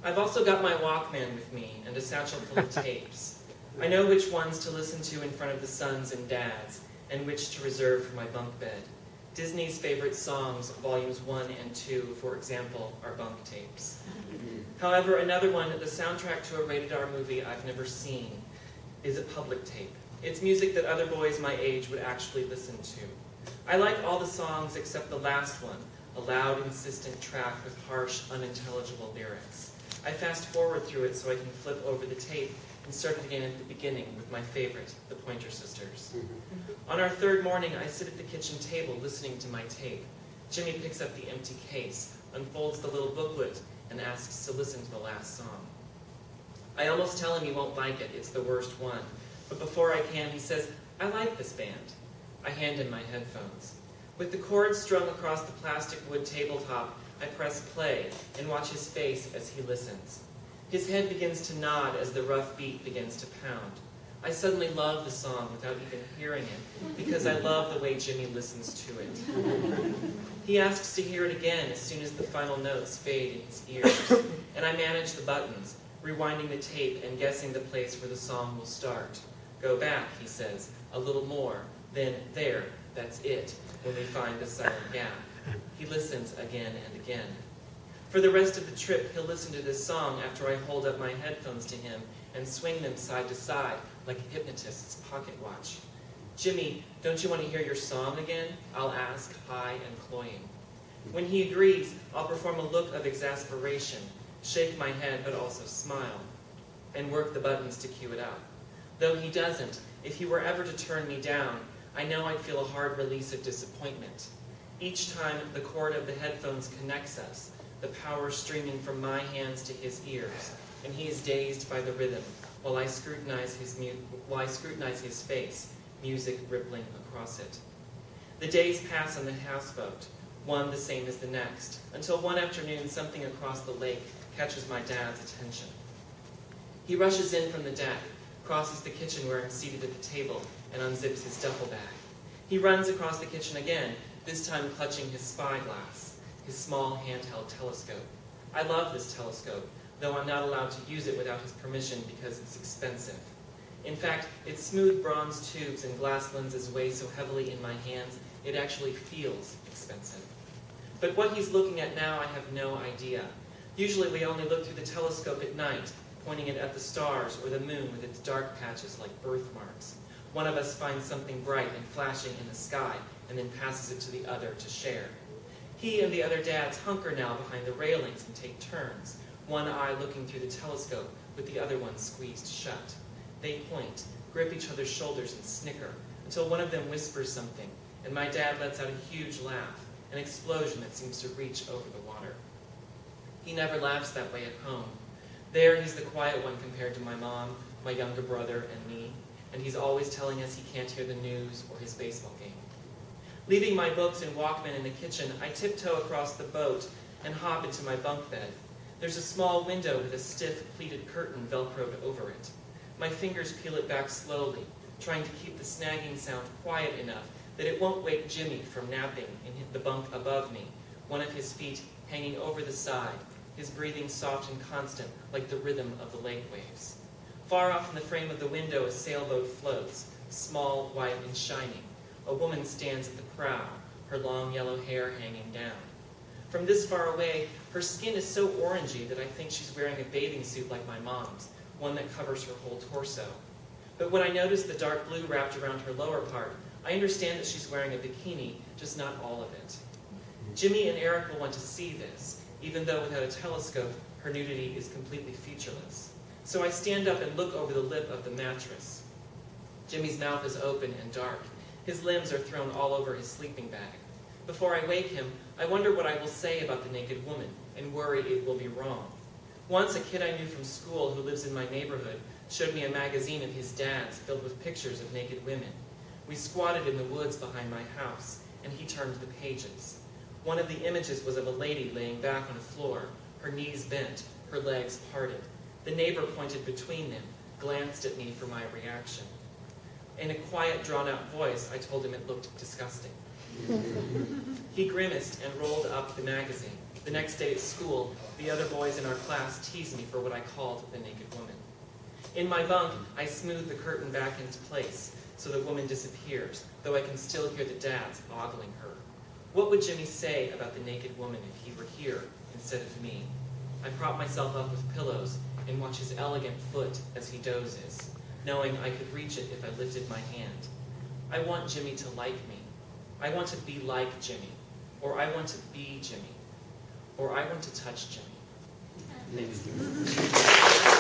I've also got my Walkman with me and a satchel full of tapes. I know which ones to listen to in front of the sons and dads, and which to reserve for my bunk bed. Disney's favorite songs, volumes 1 and 2, for example, are bunk tapes. However, another one, the soundtrack to a rated R movie I've never seen, is a public tape. It's music that other boys my age would actually listen to. I like all the songs except the last one, a loud, insistent track with harsh, unintelligible lyrics. I fast forward through it so I can flip over the tape and start it again at the beginning with my favorite, the Pointer Sisters. On our third morning, I sit at the kitchen table listening to my tape. Jimmy picks up the empty case, unfolds the little booklet, and asks to listen to the last song. I almost tell him he won't like it, it's the worst one. But before I can, he says, I like this band. I hand him my headphones. With the cords strung across the plastic wood tabletop, I press play and watch his face as he listens. His head begins to nod as the rough beat begins to pound. I suddenly love the song without even hearing it, because I love the way Jimmy listens to it. He asks to hear it again as soon as the final notes fade in his ears, and I manage the buttons, rewinding the tape and guessing the place where the song will start. Go back, he says, a little more, then there, that's it, when we find the silent gap. He listens again and again. For the rest of the trip, he'll listen to this song after I hold up my headphones to him and swing them side to side like a hypnotist's pocket watch. Jimmy, don't you want to hear your song again? I'll ask, high and cloying. When he agrees, I'll perform a look of exasperation, shake my head but also smile, and work the buttons to cue it up. Though he doesn't, if he were ever to turn me down, I know I'd feel a hard release of disappointment. Each time the cord of the headphones connects us, the power streaming from my hands to his ears, and he is dazed by the rhythm, while I scrutinize his face, music rippling across it. The days pass on the houseboat, one the same as the next, until one afternoon something across the lake catches my dad's attention. He rushes in from the deck, crosses the kitchen where I'm seated at the table, and unzips his duffel bag. He runs across the kitchen again, this time clutching his spyglass, his small handheld telescope. I love this telescope, though I'm not allowed to use it without his permission because it's expensive. In fact, its smooth bronze tubes and glass lenses weigh so heavily in my hands, it actually feels expensive. But what he's looking at now, I have no idea. Usually we only look through the telescope at night, pointing it at the stars or the moon with its dark patches like birthmarks. One of us finds something bright and flashing in the sky, and then passes it to the other to share. He and the other dads hunker now behind the railings and take turns, one eye looking through the telescope with the other one squeezed shut. They point, grip each other's shoulders and snicker, until one of them whispers something, and my dad lets out a huge laugh, an explosion that seems to reach over the water. He never laughs that way at home. There he's the quiet one compared to my mom, my younger brother, and me, and he's always telling us he can't hear the news or his baseball game. Leaving my books and Walkman in the kitchen, I tiptoe across the boat and hop into my bunk bed. There's a small window with a stiff, pleated curtain velcroed over it. My fingers peel it back slowly, trying to keep the snagging sound quiet enough that it won't wake Jimmy from napping in the bunk above me, one of his feet hanging over the side, his breathing soft and constant like the rhythm of the lake waves. Far off in the frame of the window, a sailboat floats, small, white, and shining. A woman stands at the prow, her long yellow hair hanging down. From this far away, her skin is so orangey that I think she's wearing a bathing suit like my mom's, one that covers her whole torso. But when I notice the dark blue wrapped around her lower part, I understand that she's wearing a bikini, just not all of it. Jimmy and Eric will want to see this, even though without a telescope, her nudity is completely featureless. So I stand up and look over the lip of the mattress. Jimmy's mouth is open and dark. His limbs are thrown all over his sleeping bag. Before I wake him, I wonder what I will say about the naked woman, and worry it will be wrong. Once a kid I knew from school who lives in my neighborhood showed me a magazine of his dad's filled with pictures of naked women. We squatted in the woods behind my house, and he turned the pages. One of the images was of a lady laying back on a floor, her knees bent, her legs parted. The neighbor pointed between them, glanced at me for my reaction. In a quiet, drawn-out voice, I told him it looked disgusting. He grimaced and rolled up the magazine. The next day at school, the other boys in our class teased me for what I called the naked woman. In my bunk, I smooth the curtain back into place so the woman disappears, though I can still hear the dads ogling her. What would Jimmy say about the naked woman if he were here instead of me? I prop myself up with pillows and watch his elegant foot as he dozes, knowing I could reach it if I lifted my hand. I want Jimmy to like me. I want to be like Jimmy. Or I want to be Jimmy. Or I want to touch Jimmy. Thanks.